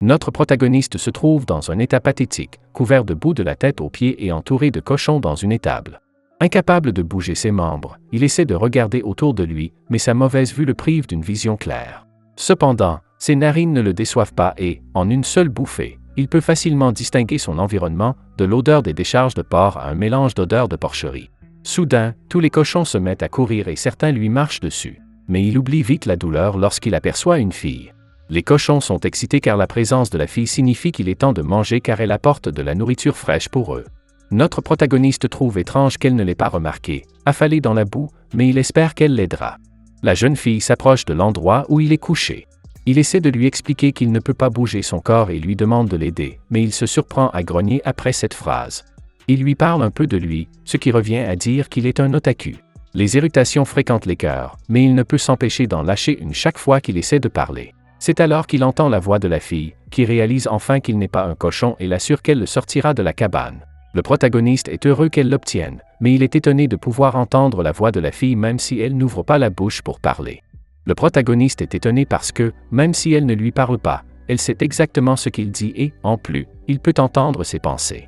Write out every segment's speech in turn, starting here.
Notre protagoniste se trouve dans un état pathétique, couvert de boue de la tête aux pieds et entouré de cochons dans une étable. Incapable de bouger ses membres, il essaie de regarder autour de lui, mais sa mauvaise vue le prive d'une vision claire. Cependant, ses narines ne le déçoivent pas et, en une seule bouffée, il peut facilement distinguer son environnement, de l'odeur des décharges de porc à un mélange d'odeurs de porcherie. Soudain, tous les cochons se mettent à courir et certains lui marchent dessus. Mais il oublie vite la douleur lorsqu'il aperçoit une fille. Les cochons sont excités car la présence de la fille signifie qu'il est temps de manger car elle apporte de la nourriture fraîche pour eux. Notre protagoniste trouve étrange qu'elle ne l'ait pas remarqué, affalée dans la boue, mais il espère qu'elle l'aidera. La jeune fille s'approche de l'endroit où il est couché. Il essaie de lui expliquer qu'il ne peut pas bouger son corps et lui demande de l'aider, mais il se surprend à grogner après cette phrase. Il lui parle un peu de lui, ce qui revient à dire qu'il est un otaku. Les irritations fréquentent les cœurs, mais il ne peut s'empêcher d'en lâcher une chaque fois qu'il essaie de parler. C'est alors qu'il entend la voix de la fille, qui réalise enfin qu'il n'est pas un cochon et l'assure qu'elle le sortira de la cabane. Le protagoniste est heureux qu'elle l'obtienne, mais il est étonné de pouvoir entendre la voix de la fille même si elle n'ouvre pas la bouche pour parler. Le protagoniste est étonné parce que, même si elle ne lui parle pas, elle sait exactement ce qu'il dit et, en plus, il peut entendre ses pensées.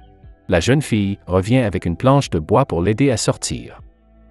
La jeune fille revient avec une planche de bois pour l'aider à sortir.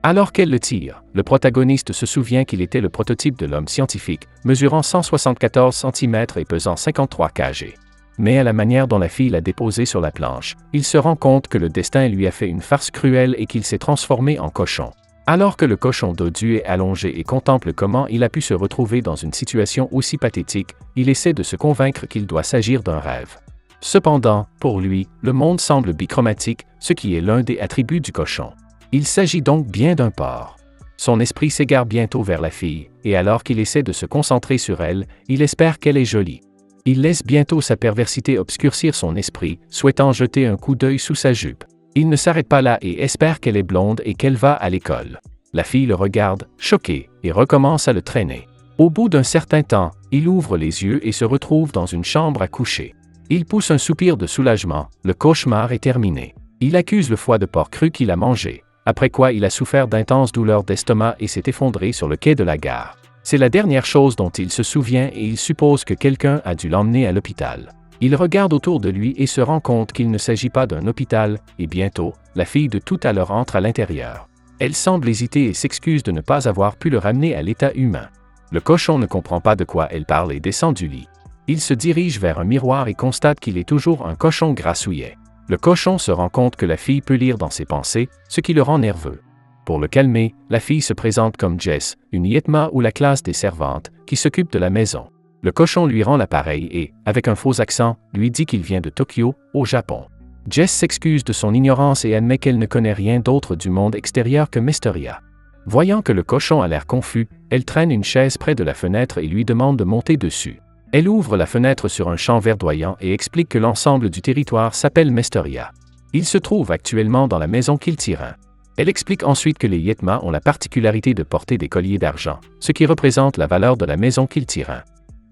Alors qu'elle le tire, le protagoniste se souvient qu'il était le prototype de l'homme scientifique, mesurant 174 cm et pesant 53 kg. Mais à la manière dont la fille l'a déposé sur la planche, il se rend compte que le destin lui a fait une farce cruelle et qu'il s'est transformé en cochon. Alors que le cochon dodu est allongé et contemple comment il a pu se retrouver dans une situation aussi pathétique, il essaie de se convaincre qu'il doit s'agir d'un rêve. Cependant, pour lui, le monde semble bichromatique, ce qui est l'un des attributs du cochon. Il s'agit donc bien d'un porc. Son esprit s'égare bientôt vers la fille, et alors qu'il essaie de se concentrer sur elle, il espère qu'elle est jolie. Il laisse bientôt sa perversité obscurcir son esprit, souhaitant jeter un coup d'œil sous sa jupe. Il ne s'arrête pas là et espère qu'elle est blonde et qu'elle va à l'école. La fille le regarde, choquée, et recommence à le traîner. Au bout d'un certain temps, il ouvre les yeux et se retrouve dans une chambre à coucher. Il pousse un soupir de soulagement, le cauchemar est terminé. Il accuse le foie de porc cru qu'il a mangé, après quoi il a souffert d'intenses douleurs d'estomac et s'est effondré sur le quai de la gare. C'est la dernière chose dont il se souvient et il suppose que quelqu'un a dû l'emmener à l'hôpital. Il regarde autour de lui et se rend compte qu'il ne s'agit pas d'un hôpital, et bientôt, la fille de tout à l'heure entre à l'intérieur. Elle semble hésiter et s'excuse de ne pas avoir pu le ramener à l'état humain. Le cochon ne comprend pas de quoi elle parle et descend du lit. Il se dirige vers un miroir et constate qu'il est toujours un cochon grassouillet. Le cochon se rend compte que la fille peut lire dans ses pensées, ce qui le rend nerveux. Pour le calmer, la fille se présente comme Jess, une Yetma ou la classe des servantes, qui s'occupe de la maison. Le cochon lui rend l'appareil et, avec un faux accent, lui dit qu'il vient de Tokyo, au Japon. Jess s'excuse de son ignorance et admet qu'elle ne connaît rien d'autre du monde extérieur que Mysteria. Voyant que le cochon a l'air confus, elle traîne une chaise près de la fenêtre et lui demande de monter dessus. Elle ouvre la fenêtre sur un champ verdoyant et explique que l'ensemble du territoire s'appelle Mysteria. Il se trouve actuellement dans la maison qu'il tire. Elle explique ensuite que les Yetma ont la particularité de porter des colliers d'argent, ce qui représente la valeur de la maison qu'ils tirent.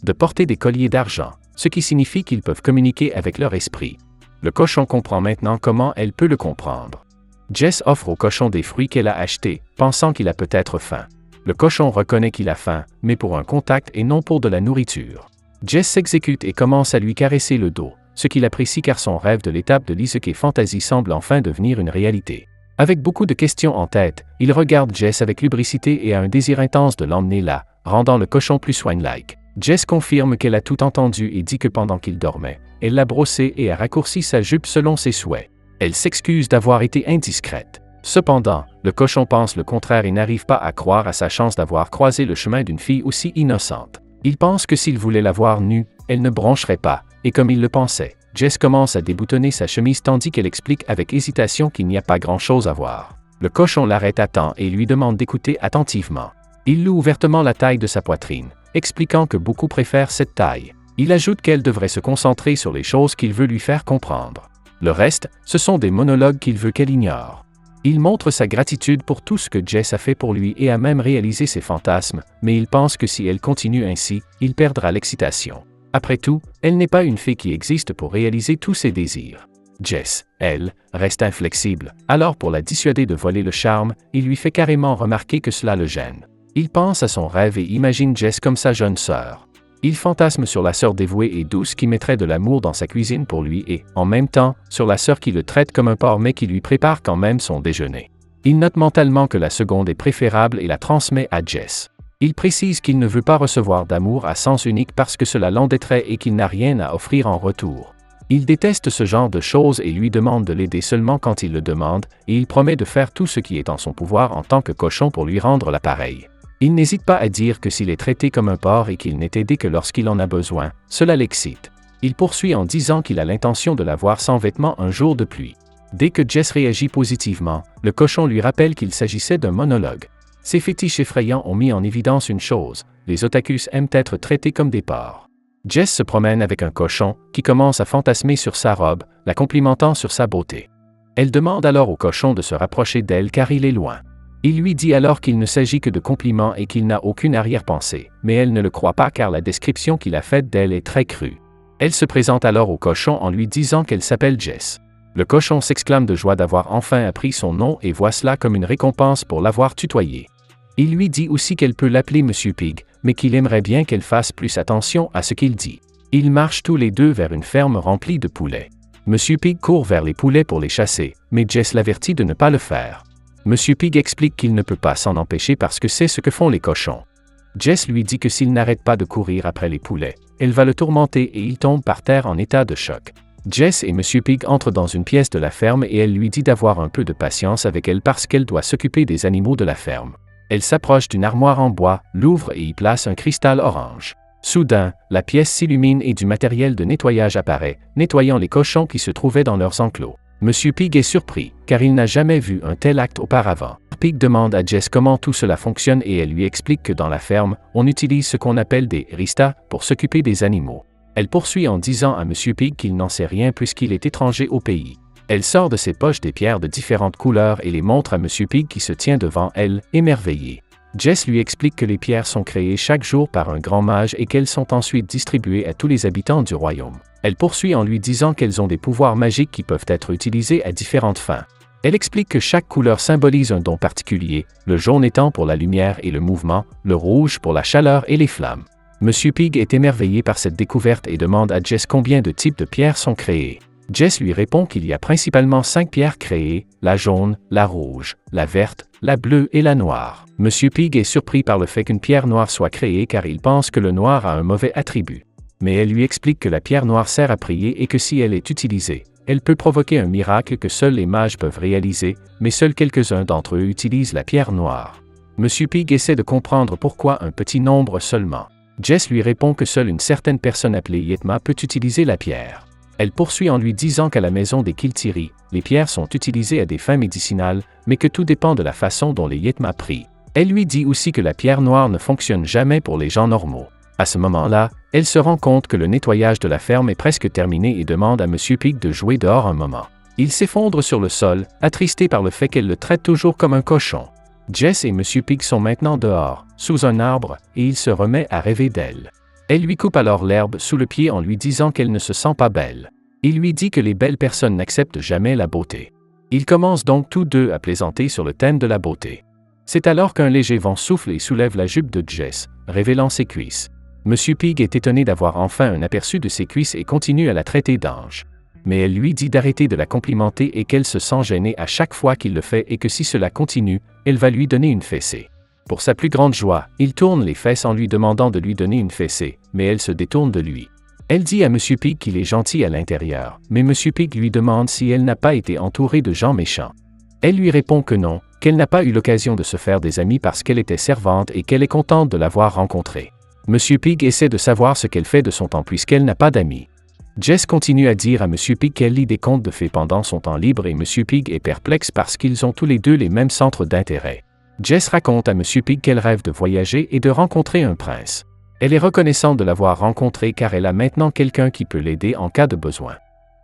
De porter des colliers d'argent, ce qui signifie qu'ils peuvent communiquer avec leur esprit. Le cochon comprend maintenant comment elle peut le comprendre. Jess offre au cochon des fruits qu'elle a achetés, pensant qu'il a peut-être faim. Le cochon reconnaît qu'il a faim, mais pour un contact et non pour de la nourriture. Jess s'exécute et commence à lui caresser le dos, ce qu'il apprécie car son rêve de l'étape de l'Isekai Fantasy semble enfin devenir une réalité. Avec beaucoup de questions en tête, il regarde Jess avec lubricité et a un désir intense de l'emmener là, rendant le cochon plus swine-like. Jess confirme qu'elle a tout entendu et dit que pendant qu'il dormait, elle l'a brossé et a raccourci sa jupe selon ses souhaits. Elle s'excuse d'avoir été indiscrète. Cependant, le cochon pense le contraire et n'arrive pas à croire à sa chance d'avoir croisé le chemin d'une fille aussi innocente. Il pense que s'il voulait la voir nue, elle ne broncherait pas, et comme il le pensait, Jess commence à déboutonner sa chemise tandis qu'elle explique avec hésitation qu'il n'y a pas grand-chose à voir. Le cochon l'arrête à temps et lui demande d'écouter attentivement. Il loue ouvertement la taille de sa poitrine, expliquant que beaucoup préfèrent cette taille. Il ajoute qu'elle devrait se concentrer sur les choses qu'il veut lui faire comprendre. Le reste, ce sont des monologues qu'il veut qu'elle ignore. Il montre sa gratitude pour tout ce que Jess a fait pour lui et a même réalisé ses fantasmes, mais il pense que si elle continue ainsi, il perdra l'excitation. Après tout, elle n'est pas une fée qui existe pour réaliser tous ses désirs. Jess, elle, reste inflexible, alors pour la dissuader de voler le charme, il lui fait carrément remarquer que cela le gêne. Il pense à son rêve et imagine Jess comme sa jeune sœur. Il fantasme sur la sœur dévouée et douce qui mettrait de l'amour dans sa cuisine pour lui et, en même temps, sur la sœur qui le traite comme un porc mais qui lui prépare quand même son déjeuner. Il note mentalement que la seconde est préférable et la transmet à Jess. Il précise qu'il ne veut pas recevoir d'amour à sens unique parce que cela l'endetterait et qu'il n'a rien à offrir en retour. Il déteste ce genre de choses et lui demande de l'aider seulement quand il le demande, et il promet de faire tout ce qui est en son pouvoir en tant que cochon pour lui rendre l'appareil. Il n'hésite pas à dire que s'il est traité comme un porc et qu'il n'est aidé que lorsqu'il en a besoin, cela l'excite. Il poursuit en disant qu'il a l'intention de la voir sans vêtements un jour de pluie. Dès que Jess réagit positivement, le cochon lui rappelle qu'il s'agissait d'un monologue. Ces fétiches effrayants ont mis en évidence une chose, les otakus aiment être traités comme des porcs. Jess se promène avec un cochon, qui commence à fantasmer sur sa robe, la complimentant sur sa beauté. Elle demande alors au cochon de se rapprocher d'elle car il est loin. Il lui dit alors qu'il ne s'agit que de compliments et qu'il n'a aucune arrière-pensée, mais elle ne le croit pas car la description qu'il a faite d'elle est très crue. Elle se présente alors au cochon en lui disant qu'elle s'appelle Jess. Le cochon s'exclame de joie d'avoir enfin appris son nom et voit cela comme une récompense pour l'avoir tutoyé. Il lui dit aussi qu'elle peut l'appeler Monsieur Pig, mais qu'il aimerait bien qu'elle fasse plus attention à ce qu'il dit. Ils marchent tous les deux vers une ferme remplie de poulets. Monsieur Pig court vers les poulets pour les chasser, mais Jess l'avertit de ne pas le faire. Monsieur Pig explique qu'il ne peut pas s'en empêcher parce que c'est ce que font les cochons. Jess lui dit que s'il n'arrête pas de courir après les poulets, elle va le tourmenter et il tombe par terre en état de choc. Jess et Monsieur Pig entrent dans une pièce de la ferme et elle lui dit d'avoir un peu de patience avec elle parce qu'elle doit s'occuper des animaux de la ferme. Elle s'approche d'une armoire en bois, l'ouvre et y place un cristal orange. Soudain, la pièce s'illumine et du matériel de nettoyage apparaît, nettoyant les cochons qui se trouvaient dans leurs enclos. Monsieur Pig est surpris, car il n'a jamais vu un tel acte auparavant. Pig demande à Jess comment tout cela fonctionne et elle lui explique que dans la ferme, on utilise ce qu'on appelle des ristas pour s'occuper des animaux. Elle poursuit en disant à Monsieur Pig qu'il n'en sait rien puisqu'il est étranger au pays. Elle sort de ses poches des pierres de différentes couleurs et les montre à Monsieur Pig qui se tient devant elle, émerveillé. Jess lui explique que les pierres sont créées chaque jour par un grand mage et qu'elles sont ensuite distribuées à tous les habitants du royaume. Elle poursuit en lui disant qu'elles ont des pouvoirs magiques qui peuvent être utilisés à différentes fins. Elle explique que chaque couleur symbolise un don particulier, le jaune étant pour la lumière et le mouvement, le rouge pour la chaleur et les flammes. Monsieur Pig est émerveillé par cette découverte et demande à Jess combien de types de pierres sont créées. Jess lui répond qu'il y a principalement 5 pierres créées, la jaune, la rouge, la verte, la bleue et la noire. Monsieur Pig est surpris par le fait qu'une pierre noire soit créée car il pense que le noir a un mauvais attribut. Mais elle lui explique que la pierre noire sert à prier et que si elle est utilisée, elle peut provoquer un miracle que seuls les mages peuvent réaliser, mais seuls quelques-uns d'entre eux utilisent la pierre noire. Monsieur Pig essaie de comprendre pourquoi un petit nombre seulement. Jess lui répond que seule une certaine personne appelée Yetma peut utiliser la pierre. Elle poursuit en lui disant qu'à la maison des Kiltiri, les pierres sont utilisées à des fins médicinales, mais que tout dépend de la façon dont les Yetma prient. Elle lui dit aussi que la pierre noire ne fonctionne jamais pour les gens normaux. À ce moment-là, elle se rend compte que le nettoyage de la ferme est presque terminé et demande à Monsieur Pig de jouer dehors un moment. Il s'effondre sur le sol, attristé par le fait qu'elle le traite toujours comme un cochon. Jess et Monsieur Pig sont maintenant dehors, sous un arbre, et il se remet à rêver d'elle. Elle lui coupe alors l'herbe sous le pied en lui disant qu'elle ne se sent pas belle. Il lui dit que les belles personnes n'acceptent jamais la beauté. Ils commencent donc tous deux à plaisanter sur le thème de la beauté. C'est alors qu'un léger vent souffle et soulève la jupe de Jess, révélant ses cuisses. Monsieur Pig est étonné d'avoir enfin un aperçu de ses cuisses et continue à la traiter d'ange. Mais elle lui dit d'arrêter de la complimenter et qu'elle se sent gênée à chaque fois qu'il le fait et que si cela continue, elle va lui donner une fessée. Pour sa plus grande joie, il tourne les fesses en lui demandant de lui donner une fessée, mais elle se détourne de lui. Elle dit à Monsieur Pig qu'il est gentil à l'intérieur, mais Monsieur Pig lui demande si elle n'a pas été entourée de gens méchants. Elle lui répond que non, qu'elle n'a pas eu l'occasion de se faire des amis parce qu'elle était servante et qu'elle est contente de l'avoir rencontrée. Monsieur Pig essaie de savoir ce qu'elle fait de son temps puisqu'elle n'a pas d'amis. Jess continue à dire à Monsieur Pig qu'elle lit des contes de fées pendant son temps libre et Monsieur Pig est perplexe parce qu'ils ont tous les deux les mêmes centres d'intérêt. Jess raconte à Monsieur Pig qu'elle rêve de voyager et de rencontrer un prince. Elle est reconnaissante de l'avoir rencontré car elle a maintenant quelqu'un qui peut l'aider en cas de besoin.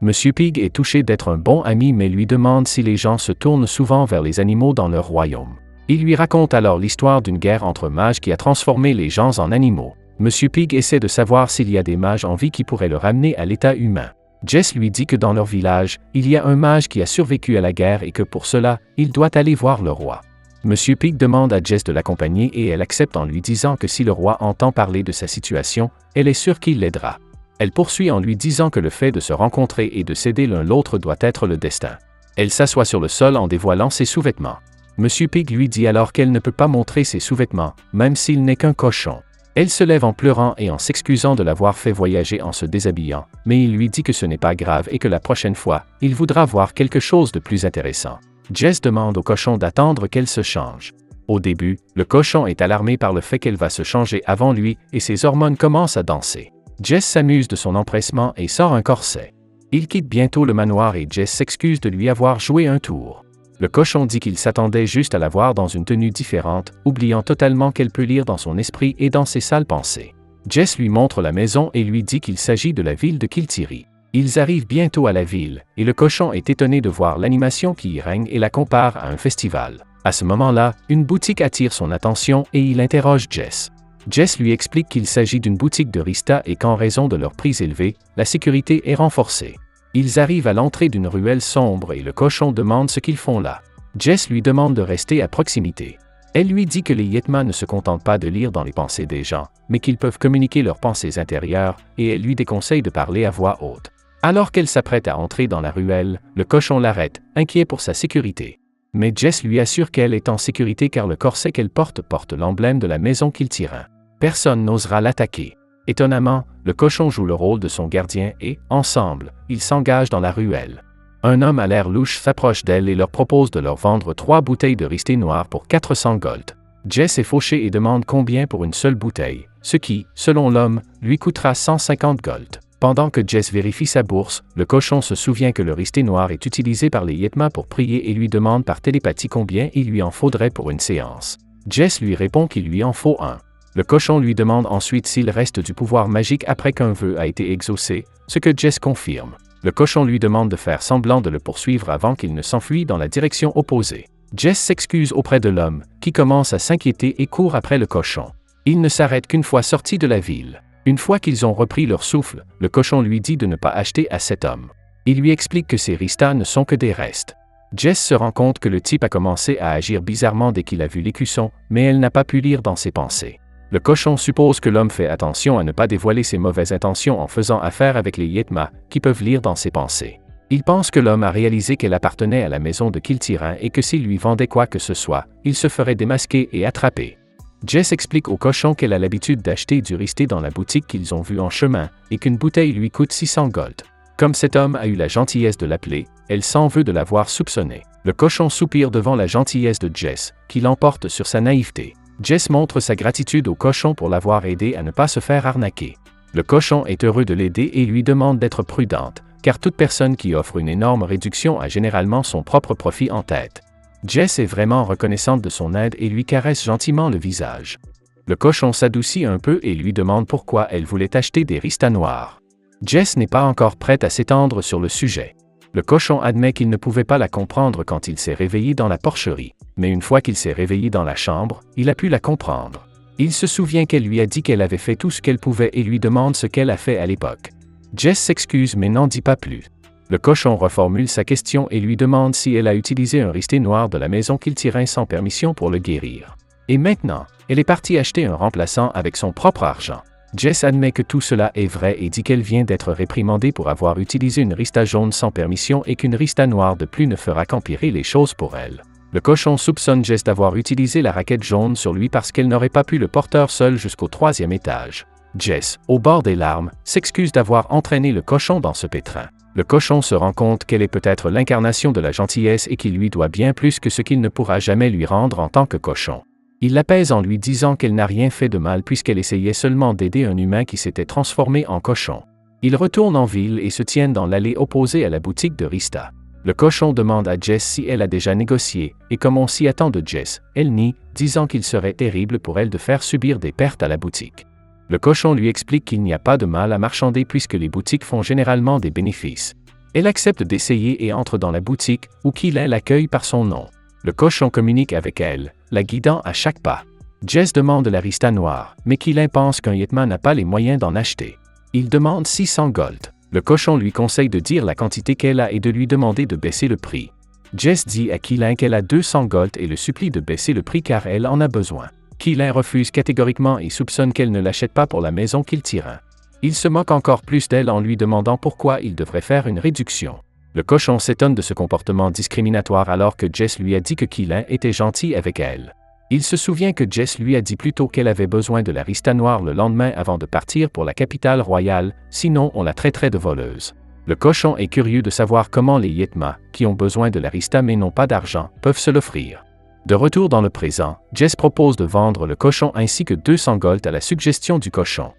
Monsieur Pig est touché d'être un bon ami mais lui demande si les gens se tournent souvent vers les animaux dans leur royaume. Il lui raconte alors l'histoire d'une guerre entre mages qui a transformé les gens en animaux. Monsieur Pig essaie de savoir s'il y a des mages en vie qui pourraient le ramener à l'état humain. Jess lui dit que dans leur village, il y a un mage qui a survécu à la guerre et que pour cela, il doit aller voir le roi. Monsieur Pig demande à Jess de l'accompagner et elle accepte en lui disant que si le roi entend parler de sa situation, elle est sûre qu'il l'aidera. Elle poursuit en lui disant que le fait de se rencontrer et de s'aider l'un l'autre doit être le destin. Elle s'assoit sur le sol en dévoilant ses sous-vêtements. Monsieur Pig lui dit alors qu'elle ne peut pas montrer ses sous-vêtements, même s'il n'est qu'un cochon. Elle se lève en pleurant et en s'excusant de l'avoir fait voyager en se déshabillant, mais il lui dit que ce n'est pas grave et que la prochaine fois, il voudra voir quelque chose de plus intéressant. Jess demande au cochon d'attendre qu'elle se change. Au début, le cochon est alarmé par le fait qu'elle va se changer avant lui et ses hormones commencent à danser. Jess s'amuse de son empressement et sort un corset. Il quitte bientôt le manoir et Jess s'excuse de lui avoir joué un tour. Le cochon dit qu'il s'attendait juste à la voir dans une tenue différente, oubliant totalement qu'elle peut lire dans son esprit et dans ses sales pensées. Jess lui montre la maison et lui dit qu'il s'agit de la ville de Kiltiri. Ils arrivent bientôt à la ville, et le cochon est étonné de voir l'animation qui y règne et la compare à un festival. À ce moment-là, une boutique attire son attention et il interroge Jess. Jess lui explique qu'il s'agit d'une boutique de Rista et qu'en raison de leur prix élevé, la sécurité est renforcée. Ils arrivent à l'entrée d'une ruelle sombre et le cochon demande ce qu'ils font là. Jess lui demande de rester à proximité. Elle lui dit que les Yetmas ne se contentent pas de lire dans les pensées des gens, mais qu'ils peuvent communiquer leurs pensées intérieures, et elle lui déconseille de parler à voix haute. Alors qu'elle s'apprête à entrer dans la ruelle, le cochon l'arrête, inquiet pour sa sécurité. Mais Jess lui assure qu'elle est en sécurité car le corset qu'elle porte l'emblème de la maison Kiltirin. Personne n'osera l'attaquer. Étonnamment, le cochon joue le rôle de son gardien et, ensemble, ils s'engagent dans la ruelle. Un homme à l'air louche s'approche d'elle et leur propose de leur vendre 3 bouteilles de risté noir pour 400 gold. Jess est fauchée et demande combien pour une seule bouteille, ce qui, selon l'homme, lui coûtera 150 gold. Pendant que Jess vérifie sa bourse, le cochon se souvient que le risté noir est utilisé par les Yetmas pour prier et lui demande par télépathie combien il lui en faudrait pour une séance. Jess lui répond qu'il lui en faut un. Le cochon lui demande ensuite s'il reste du pouvoir magique après qu'un vœu a été exaucé, ce que Jess confirme. Le cochon lui demande de faire semblant de le poursuivre avant qu'il ne s'enfuit dans la direction opposée. Jess s'excuse auprès de l'homme, qui commence à s'inquiéter et court après le cochon. Il ne s'arrête qu'une fois sorti de la ville. Une fois qu'ils ont repris leur souffle, le cochon lui dit de ne pas acheter à cet homme. Il lui explique que ces ristas ne sont que des restes. Jess se rend compte que le type a commencé à agir bizarrement dès qu'il a vu l'écusson, mais elle n'a pas pu lire dans ses pensées. Le cochon suppose que l'homme fait attention à ne pas dévoiler ses mauvaises intentions en faisant affaire avec les Yetmas, qui peuvent lire dans ses pensées. Il pense que l'homme a réalisé qu'elle appartenait à la maison de Kiltirin et que s'il lui vendait quoi que ce soit, il se ferait démasquer et attraper. Jess explique au cochon qu'elle a l'habitude d'acheter du risté dans la boutique qu'ils ont vue en chemin, et qu'une bouteille lui coûte 600 gold. Comme cet homme a eu la gentillesse de l'appeler, elle s'en veut de l'avoir soupçonné. Le cochon soupire devant la gentillesse de Jess, qui l'emporte sur sa naïveté. Jess montre sa gratitude au cochon pour l'avoir aidé à ne pas se faire arnaquer. Le cochon est heureux de l'aider et lui demande d'être prudente, car toute personne qui offre une énorme réduction a généralement son propre profit en tête. Jess est vraiment reconnaissante de son aide et lui caresse gentiment le visage. Le cochon s'adoucit un peu et lui demande pourquoi elle voulait acheter des ristas noirs. Jess n'est pas encore prête à s'étendre sur le sujet. Le cochon admet qu'il ne pouvait pas la comprendre quand il s'est réveillé dans la porcherie, mais une fois qu'il s'est réveillé dans la chambre, il a pu la comprendre. Il se souvient qu'elle lui a dit qu'elle avait fait tout ce qu'elle pouvait et lui demande ce qu'elle a fait à l'époque. Jess s'excuse mais n'en dit pas plus. Le cochon reformule sa question et lui demande si elle a utilisé un risté noir de la maison Kiltirin sans permission pour le guérir. Et maintenant, elle est partie acheter un remplaçant avec son propre argent. Jess admet que tout cela est vrai et dit qu'elle vient d'être réprimandée pour avoir utilisé une rista jaune sans permission et qu'une rista noire de plus ne fera qu'empirer les choses pour elle. Le cochon soupçonne Jess d'avoir utilisé la raquette jaune sur lui parce qu'elle n'aurait pas pu le porteur seul jusqu'au 3e étage. Jess, au bord des larmes, s'excuse d'avoir entraîné le cochon dans ce pétrin. Le cochon se rend compte qu'elle est peut-être l'incarnation de la gentillesse et qu'il lui doit bien plus que ce qu'il ne pourra jamais lui rendre en tant que cochon. Il l'apaise en lui disant qu'elle n'a rien fait de mal puisqu'elle essayait seulement d'aider un humain qui s'était transformé en cochon. Ils retournent en ville et se tiennent dans l'allée opposée à la boutique de Rista. Le cochon demande à Jess si elle a déjà négocié, et comme on s'y attend de Jess, elle nie, disant qu'il serait terrible pour elle de faire subir des pertes à la boutique. Le cochon lui explique qu'il n'y a pas de mal à marchander puisque les boutiques font généralement des bénéfices. Elle accepte d'essayer et entre dans la boutique, où Kilin l'accueille par son nom. Le cochon communique avec elle, la guidant à chaque pas. Jess demande la rista noire, mais Kilin pense qu'un Yetma n'a pas les moyens d'en acheter. Il demande 600 gold. Le cochon lui conseille de dire la quantité qu'elle a et de lui demander de baisser le prix. Jess dit à Keelan qu'elle a 200 gold et le supplie de baisser le prix car elle en a besoin. Keelan refuse catégoriquement et soupçonne qu'elle ne l'achète pas pour la maison qu'il tire. Il se moque encore plus d'elle en lui demandant pourquoi il devrait faire une réduction. Le cochon s'étonne de ce comportement discriminatoire alors que Jess lui a dit que Keelan était gentil avec elle. Il se souvient que Jess lui a dit plus tôt qu'elle avait besoin de la Rista noire le lendemain avant de partir pour la capitale royale, sinon on la traiterait de voleuse. Le cochon est curieux de savoir comment les Yetma, qui ont besoin de la Rista mais n'ont pas d'argent, peuvent se l'offrir. De retour dans le présent, Jess propose de vendre le cochon ainsi que 200 gold à la suggestion du cochon.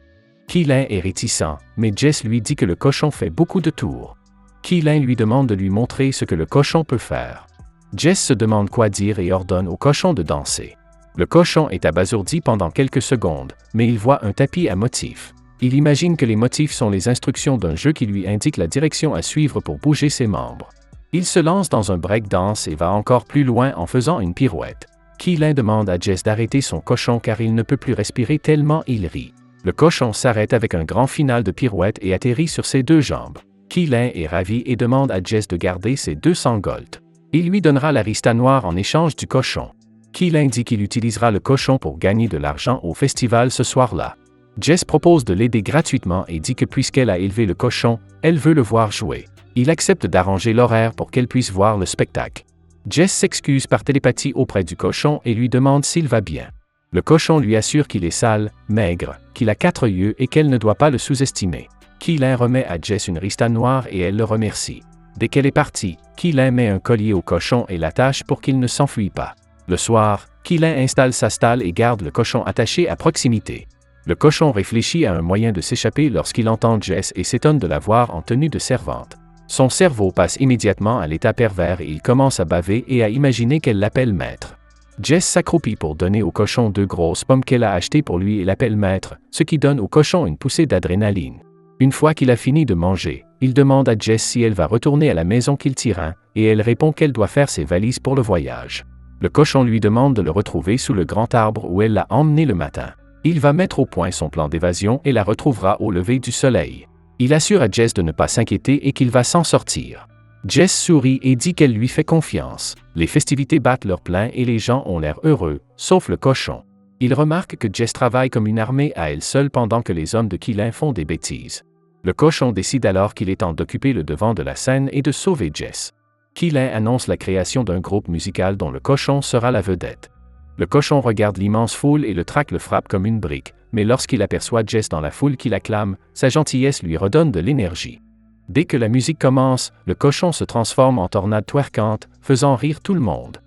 Keelan est réticent, mais Jess lui dit que le cochon fait beaucoup de tours. Keelan lui demande de lui montrer ce que le cochon peut faire. Jess se demande quoi dire et ordonne au cochon de danser. Le cochon est abasourdi pendant quelques secondes, mais il voit un tapis à motifs. Il imagine que les motifs sont les instructions d'un jeu qui lui indique la direction à suivre pour bouger ses membres. Il se lance dans un breakdance et va encore plus loin en faisant une pirouette. Keelan demande à Jess d'arrêter son cochon car il ne peut plus respirer tellement il rit. Le cochon s'arrête avec un grand final de pirouette et atterrit sur ses 2 jambes. Keelan est ravi et demande à Jess de garder ses 200 gold. Il lui donnera la Rista noire en échange du cochon. Keelan dit qu'il utilisera le cochon pour gagner de l'argent au festival ce soir-là. Jess propose de l'aider gratuitement et dit que puisqu'elle a élevé le cochon, elle veut le voir jouer. Il accepte d'arranger l'horaire pour qu'elle puisse voir le spectacle. Jess s'excuse par télépathie auprès du cochon et lui demande s'il va bien. Le cochon lui assure qu'il est sale, maigre, qu'il a 4 yeux et qu'elle ne doit pas le sous-estimer. Keelan remet à Jess une Rista noire et elle le remercie. Dès qu'elle est partie, Keelan met un collier au cochon et l'attache pour qu'il ne s'enfuit pas. Le soir, Keelan installe sa stalle et garde le cochon attaché à proximité. Le cochon réfléchit à un moyen de s'échapper lorsqu'il entend Jess et s'étonne de la voir en tenue de servante. Son cerveau passe immédiatement à l'état pervers et il commence à baver et à imaginer qu'elle l'appelle maître. Jess s'accroupit pour donner au cochon 2 grosses pommes qu'elle a achetées pour lui et l'appelle maître, ce qui donne au cochon une poussée d'adrénaline. Une fois qu'il a fini de manger, il demande à Jess si elle va retourner à la maison qu'il tire, et elle répond qu'elle doit faire ses valises pour le voyage. Le cochon lui demande de le retrouver sous le grand arbre où elle l'a emmené le matin. Il va mettre au point son plan d'évasion et la retrouvera au lever du soleil. Il assure à Jess de ne pas s'inquiéter et qu'il va s'en sortir. Jess sourit et dit qu'elle lui fait confiance. Les festivités battent leur plein et les gens ont l'air heureux, sauf le cochon. Il remarque que Jess travaille comme une armée à elle seule pendant que les hommes de Keelan font des bêtises. Le cochon décide alors qu'il est temps d'occuper le devant de la scène et de sauver Jess. Keelan annonce la création d'un groupe musical dont le cochon sera la vedette. Le cochon regarde l'immense foule et le trac le frappe comme une brique, mais lorsqu'il aperçoit Jess dans la foule qui l'acclame, sa gentillesse lui redonne de l'énergie. Dès que la musique commence, le cochon se transforme en tornade twerkante, faisant rire tout le monde.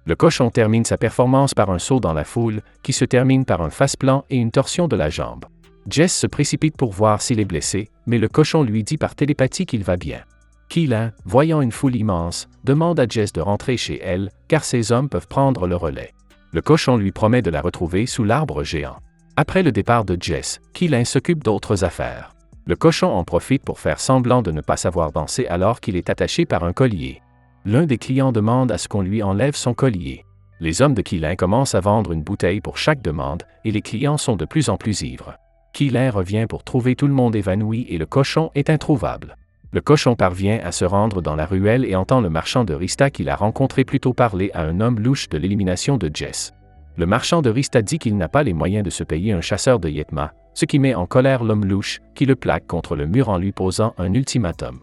Le cochon termine sa performance par un saut dans la foule, qui se termine par un face-plant et une torsion de la jambe. Jess se précipite pour voir s'il est blessé, mais le cochon lui dit par télépathie qu'il va bien. Keelan, voyant une foule immense, demande à Jess de rentrer chez elle, car ses hommes peuvent prendre le relais. Le cochon lui promet de la retrouver sous l'arbre géant. Après le départ de Jess, Keelan s'occupe d'autres affaires. Le cochon en profite pour faire semblant de ne pas savoir danser alors qu'il est attaché par un collier. L'un des clients demande à ce qu'on lui enlève son collier. Les hommes de Keelan commencent à vendre une bouteille pour chaque demande, et les clients sont de plus en plus ivres. Keelan revient pour trouver tout le monde évanoui et le cochon est introuvable. Le cochon parvient à se rendre dans la ruelle et entend le marchand de Rista qu'il a rencontré plus tôt parler à un homme louche de l'élimination de Jess. Le marchand de Rista dit qu'il n'a pas les moyens de se payer un chasseur de Yetma, ce qui met en colère l'homme louche, qui le plaque contre le mur en lui posant un ultimatum.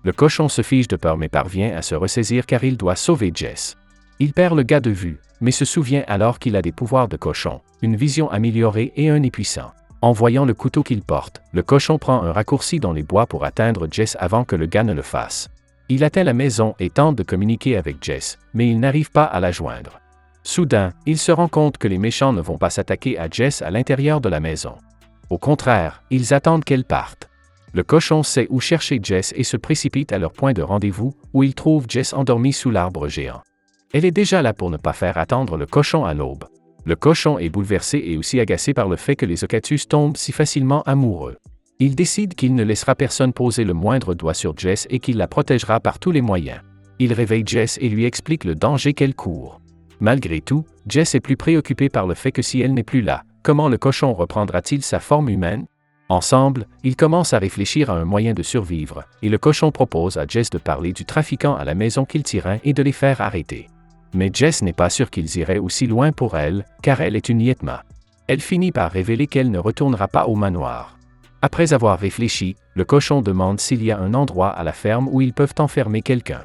Le cochon se fige de peur mais parvient à se ressaisir car il doit sauver Jess. Il perd le gars de vue, mais se souvient alors qu'il a des pouvoirs de cochon, une vision améliorée et un nez puissant. En voyant le couteau qu'il porte, le cochon prend un raccourci dans les bois pour atteindre Jess avant que le gars ne le fasse. Il atteint la maison et tente de communiquer avec Jess, mais il n'arrive pas à la joindre. Soudain, il se rend compte que les méchants ne vont pas s'attaquer à Jess à l'intérieur de la maison. Au contraire, ils attendent qu'elle parte. Le cochon sait où chercher Jess et se précipite à leur point de rendez-vous, où il trouve Jess endormie sous l'arbre géant. Elle est déjà là pour ne pas faire attendre le cochon à l'aube. Le cochon est bouleversé et aussi agacé par le fait que les Ocatus tombent si facilement amoureux. Il décide qu'il ne laissera personne poser le moindre doigt sur Jess et qu'il la protégera par tous les moyens. Il réveille Jess et lui explique le danger qu'elle court. Malgré tout, Jess est plus préoccupée par le fait que si elle n'est plus là, comment le cochon reprendra-t-il sa forme humaine? Ensemble, ils commencent à réfléchir à un moyen de survivre, et le cochon propose à Jess de parler du trafiquant à la maison qu'il tient et de les faire arrêter. Mais Jess n'est pas sûre qu'ils iraient aussi loin pour elle, car elle est une Yetma. Elle finit par révéler qu'elle ne retournera pas au manoir. Après avoir réfléchi, le cochon demande s'il y a un endroit à la ferme où ils peuvent enfermer quelqu'un.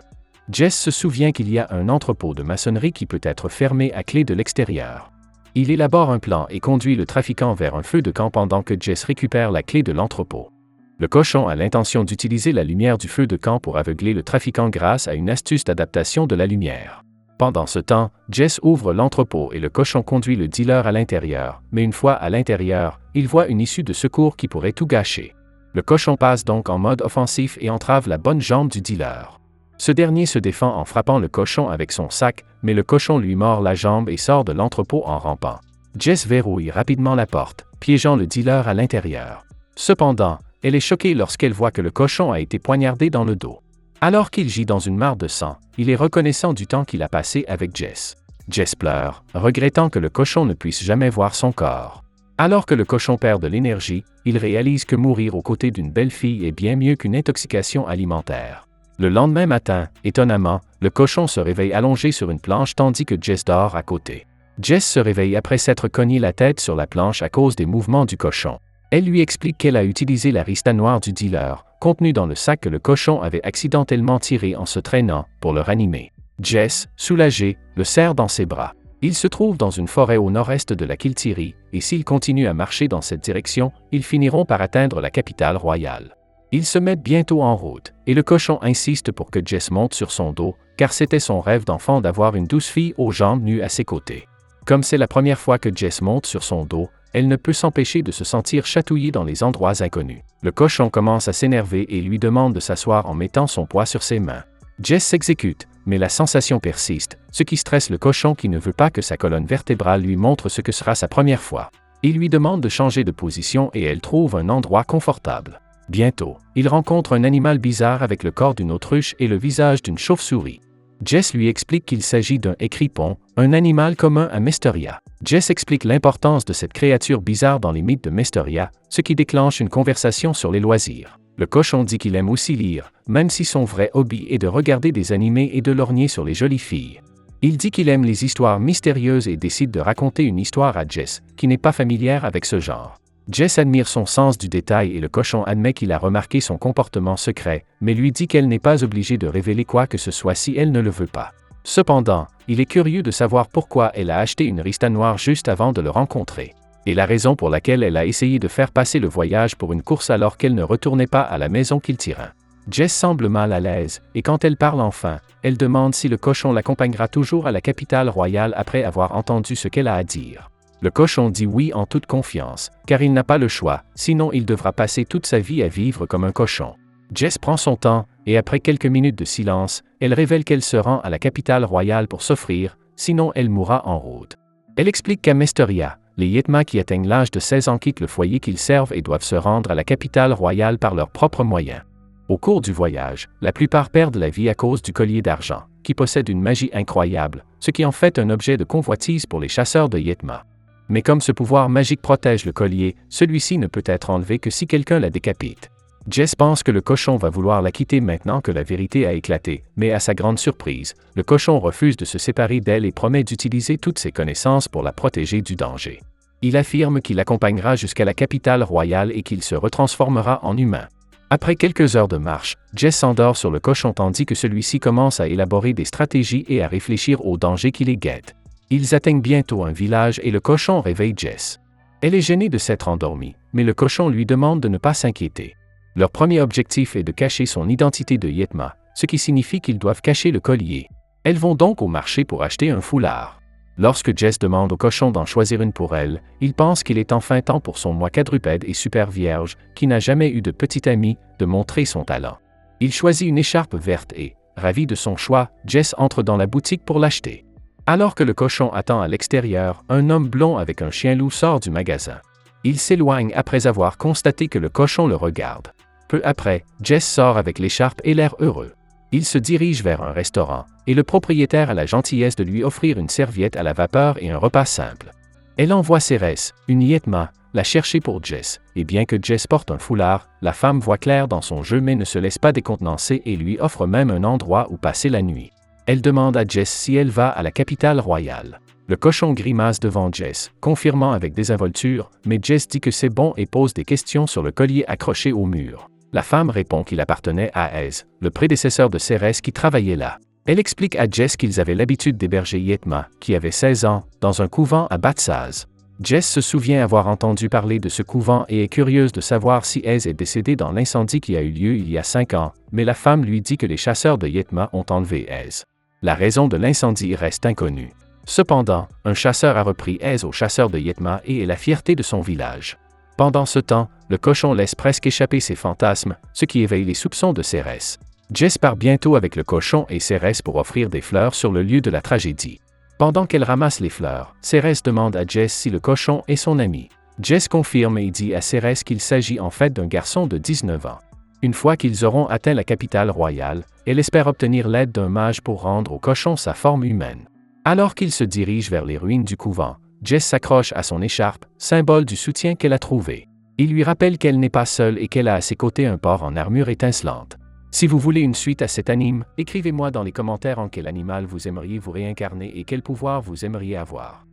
Jess se souvient qu'il y a un entrepôt de maçonnerie qui peut être fermé à clé de l'extérieur. Il élabore un plan et conduit le trafiquant vers un feu de camp pendant que Jess récupère la clé de l'entrepôt. Le cochon a l'intention d'utiliser la lumière du feu de camp pour aveugler le trafiquant grâce à une astuce d'adaptation de la lumière. Pendant ce temps, Jess ouvre l'entrepôt et le cochon conduit le dealer à l'intérieur, mais une fois à l'intérieur, il voit une issue de secours qui pourrait tout gâcher. Le cochon passe donc en mode offensif et entrave la bonne jambe du dealer. Ce dernier se défend en frappant le cochon avec son sac, mais le cochon lui mord la jambe et sort de l'entrepôt en rampant. Jess verrouille rapidement la porte, piégeant le dealer à l'intérieur. Cependant, elle est choquée lorsqu'elle voit que le cochon a été poignardé dans le dos. Alors qu'il gît dans une mare de sang, il est reconnaissant du temps qu'il a passé avec Jess. Jess pleure, regrettant que le cochon ne puisse jamais voir son corps. Alors que le cochon perd de l'énergie, il réalise que mourir aux côtés d'une belle fille est bien mieux qu'une intoxication alimentaire. Le lendemain matin, étonnamment, le cochon se réveille allongé sur une planche tandis que Jess dort à côté. Jess se réveille après s'être cogné la tête sur la planche à cause des mouvements du cochon. Elle lui explique qu'elle a utilisé la rista noire du dealer, contenue dans le sac que le cochon avait accidentellement tiré en se traînant, pour le ranimer. Jess, soulagée, le serre dans ses bras. Il se trouve dans une forêt au nord-est de la Kiltiri, et s'ils continuent à marcher dans cette direction, ils finiront par atteindre la capitale royale. Ils se mettent bientôt en route, et le cochon insiste pour que Jess monte sur son dos, car c'était son rêve d'enfant d'avoir une douce fille aux jambes nues à ses côtés. Comme c'est la première fois que Jess monte sur son dos, elle ne peut s'empêcher de se sentir chatouillée dans les endroits inconnus. Le cochon commence à s'énerver et lui demande de s'asseoir en mettant son poids sur ses mains. Jess s'exécute, mais la sensation persiste, ce qui stresse le cochon qui ne veut pas que sa colonne vertébrale lui montre ce que sera sa première fois. Il lui demande de changer de position et elle trouve un endroit confortable. Bientôt, il rencontre un animal bizarre avec le corps d'une autruche et le visage d'une chauve-souris. Jess lui explique qu'il s'agit d'un écripon, un animal commun à Mesteria. Jess explique l'importance de cette créature bizarre dans les mythes de Mesteria, ce qui déclenche une conversation sur les loisirs. Le cochon dit qu'il aime aussi lire, même si son vrai hobby est de regarder des animés et de lorgner sur les jolies filles. Il dit qu'il aime les histoires mystérieuses et décide de raconter une histoire à Jess, qui n'est pas familière avec ce genre. Jess admire son sens du détail et le cochon admet qu'il a remarqué son comportement secret, mais lui dit qu'elle n'est pas obligée de révéler quoi que ce soit si elle ne le veut pas. Cependant, il est curieux de savoir pourquoi elle a acheté une rista noire juste avant de le rencontrer. Et la raison pour laquelle elle a essayé de faire passer le voyage pour une course alors qu'elle ne retournait pas à la maison qu'il tira. Jess semble mal à l'aise, et quand elle parle enfin, elle demande si le cochon l'accompagnera toujours à la capitale royale après avoir entendu ce qu'elle a à dire. Le cochon dit oui en toute confiance, car il n'a pas le choix, sinon il devra passer toute sa vie à vivre comme un cochon. Jess prend son temps, et après quelques minutes de silence, elle révèle qu'elle se rend à la capitale royale pour s'offrir, sinon elle mourra en route. Elle explique qu'à Mesteria, les Yetma qui atteignent l'âge de 16 ans quittent le foyer qu'ils servent et doivent se rendre à la capitale royale par leurs propres moyens. Au cours du voyage, la plupart perdent la vie à cause du collier d'argent, qui possède une magie incroyable, ce qui en fait un objet de convoitise pour les chasseurs de Yetma. Mais comme ce pouvoir magique protège le collier, celui-ci ne peut être enlevé que si quelqu'un la décapite. Jess pense que le cochon va vouloir la quitter maintenant que la vérité a éclaté, mais à sa grande surprise, le cochon refuse de se séparer d'elle et promet d'utiliser toutes ses connaissances pour la protéger du danger. Il affirme qu'il l'accompagnera jusqu'à la capitale royale et qu'il se retransformera en humain. Après quelques heures de marche, Jess s'endort sur le cochon tandis que celui-ci commence à élaborer des stratégies et à réfléchir aux dangers qui les guettent. Ils atteignent bientôt un village et le cochon réveille Jess. Elle est gênée de s'être endormie, mais le cochon lui demande de ne pas s'inquiéter. Leur premier objectif est de cacher son identité de Yetma, ce qui signifie qu'ils doivent cacher le collier. Elles vont donc au marché pour acheter un foulard. Lorsque Jess demande au cochon d'en choisir une pour elle, il pense qu'il est enfin temps pour son moi quadrupède et super vierge, qui n'a jamais eu de petit ami, de montrer son talent. Il choisit une écharpe verte et, ravi de son choix, Jess entre dans la boutique pour l'acheter. Alors que le cochon attend à l'extérieur, un homme blond avec un chien loup sort du magasin. Il s'éloigne après avoir constaté que le cochon le regarde. Peu après, Jess sort avec l'écharpe et l'air heureux. Il se dirige vers un restaurant, et le propriétaire a la gentillesse de lui offrir une serviette à la vapeur et un repas simple. Elle envoie Cérès, une Yetma, la chercher pour Jess, et bien que Jess porte un foulard, la femme voit clair dans son jeu mais ne se laisse pas décontenancer et lui offre même un endroit où passer la nuit. Elle demande à Jess si elle va à la capitale royale. Le cochon grimace devant Jess, confirmant avec désinvolture, mais Jess dit que c'est bon et pose des questions sur le collier accroché au mur. La femme répond qu'il appartenait à Ez, le prédécesseur de Cérès qui travaillait là. Elle explique à Jess qu'ils avaient l'habitude d'héberger Yetma, qui avait 16 ans, dans un couvent à Batsaz. Jess se souvient avoir entendu parler de ce couvent et est curieuse de savoir si Ez est décédé dans l'incendie qui a eu lieu il y a 5 ans, mais la femme lui dit que les chasseurs de Yetma ont enlevé Ez. La raison de l'incendie reste inconnue. Cependant, un chasseur a repris Ez aux chasseurs de Yetma et est la fierté de son village. Pendant ce temps, le cochon laisse presque échapper ses fantasmes, ce qui éveille les soupçons de Cérès. Jess part bientôt avec le cochon et Cérès pour offrir des fleurs sur le lieu de la tragédie. Pendant qu'elle ramasse les fleurs, Cérès demande à Jess si le cochon est son ami. Jess confirme et dit à Cérès qu'il s'agit en fait d'un garçon de 19 ans. Une fois qu'ils auront atteint la capitale royale, elle espère obtenir l'aide d'un mage pour rendre au cochon sa forme humaine. Alors qu'ils se dirigent vers les ruines du couvent, Jess s'accroche à son écharpe, symbole du soutien qu'elle a trouvé. Il lui rappelle qu'elle n'est pas seule et qu'elle a à ses côtés un porc en armure étincelante. Si vous voulez une suite à cet anime, écrivez-moi dans les commentaires en quel animal vous aimeriez vous réincarner et quel pouvoir vous aimeriez avoir.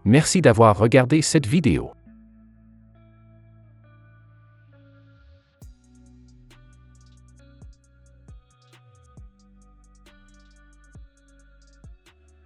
Merci d'avoir regardé cette vidéo.